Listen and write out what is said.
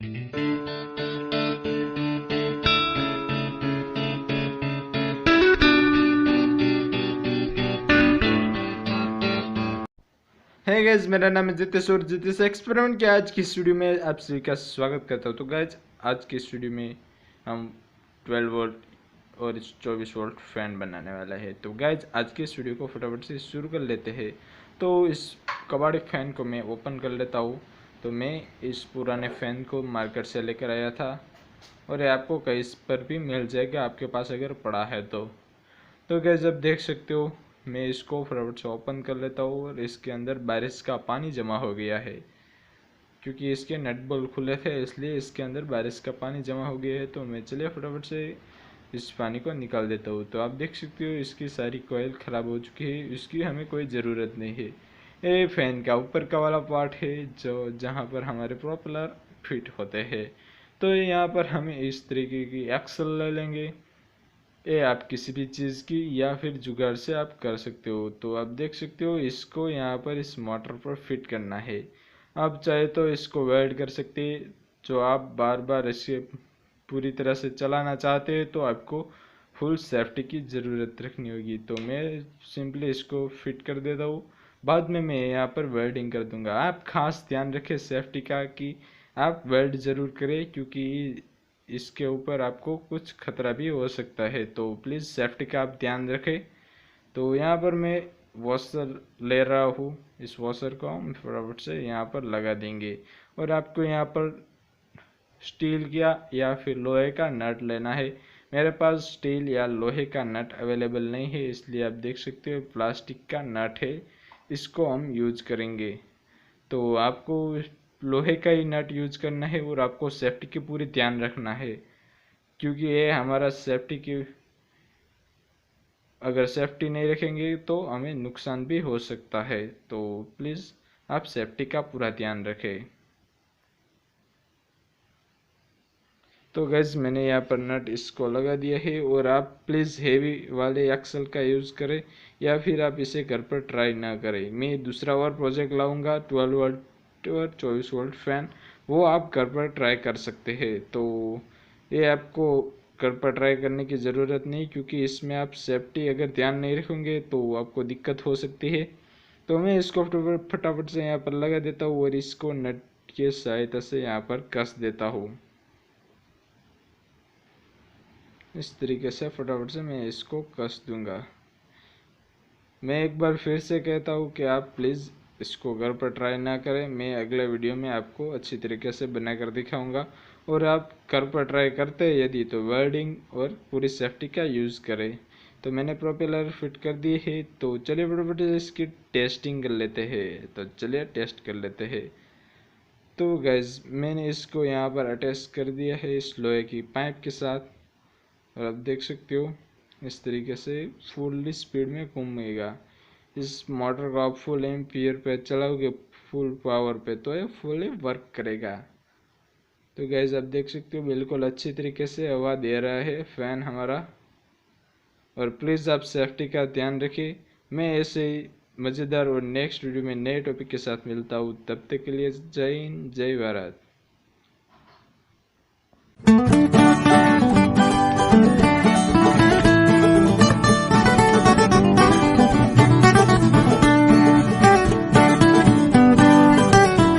है गाइज, मेरा नाम है जितेश और जितेश एक्सपेरिमेंट के आज की स्टूडियो में आप सभी का स्वागत करता हूँ। तो गाइज, आज की स्टूडियो में हम 12 वोल्ट और 24 वोल्ट फैन बनाने वाला है। तो गाइज, आज की स्टूडियो को फटाफट से शुरू कर लेते हैं। तो इस कबाड़ी फैन को मैं ओपन कर लेता हूँ। तो मैं इस पुराने फैन को मार्केट से लेकर आया था और ये आपको कहीं पर भी मिल जाएगा आपके पास अगर पड़ा है तो गाइस, अब देख सकते हो मैं इसको फटाफट से ओपन कर लेता हूँ और इसके अंदर बारिश का पानी जमा हो गया है। क्योंकि इसके नट बोल्ट खुले थे इसलिए इसके अंदर बारिश का पानी जमा हो गया है। तो मैं चलिए फटाफट से इस पानी को निकाल देता हूँ। तो आप देख सकते हो इसकी सारी कोयल ख़राब हो चुकी है, इसकी हमें कोई ज़रूरत नहीं है। ये फैन का ऊपर का वाला पार्ट है जो जहाँ पर हमारे प्रोपेलर फिट होते हैं। तो यहाँ पर हमें इस तरीके की एक्सल ले लेंगे। ये आप किसी भी चीज़ की या फिर जुगाड़ से आप कर सकते हो। तो आप देख सकते हो इसको यहाँ पर इस मोटर पर फिट करना है। आप चाहे तो इसको वेल्ड कर सकते हैं। जो आप बार बार इसे पूरी तरह से चलाना चाहते हैं तो आपको फुल सेफ्टी की ज़रूरत रखनी होगी। तो मैं सिंपली इसको फिट कर देता हूँ, बाद में मैं यहाँ पर वेल्डिंग कर दूंगा। आप खास ध्यान रखें सेफ्टी का कि आप वेल्ड ज़रूर करें, क्योंकि इसके ऊपर आपको कुछ खतरा भी हो सकता है। तो प्लीज़ सेफ्टी का आप ध्यान रखें। तो यहाँ पर मैं वॉशर ले रहा हूँ। इस वॉशर को हम फटाफट से यहाँ पर लगा देंगे और आपको यहाँ पर स्टील का या फिर लोहे का नट लेना है। मेरे पास स्टील या लोहे का नट अवेलेबल नहीं है, इसलिए आप देख सकते हो प्लास्टिक का नट है, इसको हम यूज करेंगे। तो आपको लोहे का ही नट यूज करना है और आपको सेफ्टी की पूरी ध्यान रखना है, क्योंकि ये हमारा सेफ्टी की, अगर सेफ्टी नहीं रखेंगे तो हमें नुकसान भी हो सकता है। तो प्लीज़ आप सेफ्टी का पूरा ध्यान रखें। तो गैस, मैंने यहाँ पर नट इसको लगा दिया है और आप प्लीज़ हेवी वाले एक्सल का यूज़ करें या फिर आप इसे घर पर ट्राई ना करें। मैं दूसरा और प्रोजेक्ट लाऊंगा 12 वोल्ट और 24 वोल्ट फैन, वो आप घर पर ट्राई कर सकते हैं। तो ये आपको घर पर ट्राई करने की ज़रूरत नहीं, क्योंकि इसमें आप सेफ्टी अगर ध्यान नहीं रखेंगे तो आपको दिक्कत हो सकती है। तो मैं इसको फटाफट से यहाँ पर लगा देता हूँ और इसको नट की सहायता से यहाँ पर कस देता हूँ। इस तरीके से फटाफट से मैं इसको कस दूंगा। मैं एक बार फिर से कहता हूँ कि आप प्लीज़ इसको घर पर ट्राई ना करें। मैं अगले वीडियो में आपको अच्छी तरीके से बनाकर दिखाऊंगा और आप घर पर ट्राई करते हैं यदि तो वेल्डिंग और पूरी सेफ्टी का यूज़ करें। तो मैंने प्रोपेलर फिट कर दिए है। तो चलिए फटाफट से इसकी टेस्टिंग कर लेते हैं। तो चलिए टेस्ट कर लेते हैं। तो गैस, मैंने इसको यहाँ पर अटैच कर दिया है इस लोहे की पाइप के साथ और आप देख सकते हो इस तरीके से फुल स्पीड में घूमेगा। इस मोटर को आप फुल एम्पियर पे चलाओगे, फुल पावर पे, तो ये फुल वर्क करेगा। तो गैस, आप देख सकते हो बिल्कुल अच्छी तरीके से हवा दे रहा है फैन हमारा। और प्लीज़ आप सेफ्टी का ध्यान रखिए। मैं ऐसे ही मज़ेदार और नेक्स्ट वीडियो में नए टॉपिक के साथ मिलता हूँ। तब तक के लिए जय हिंद, जय भारत।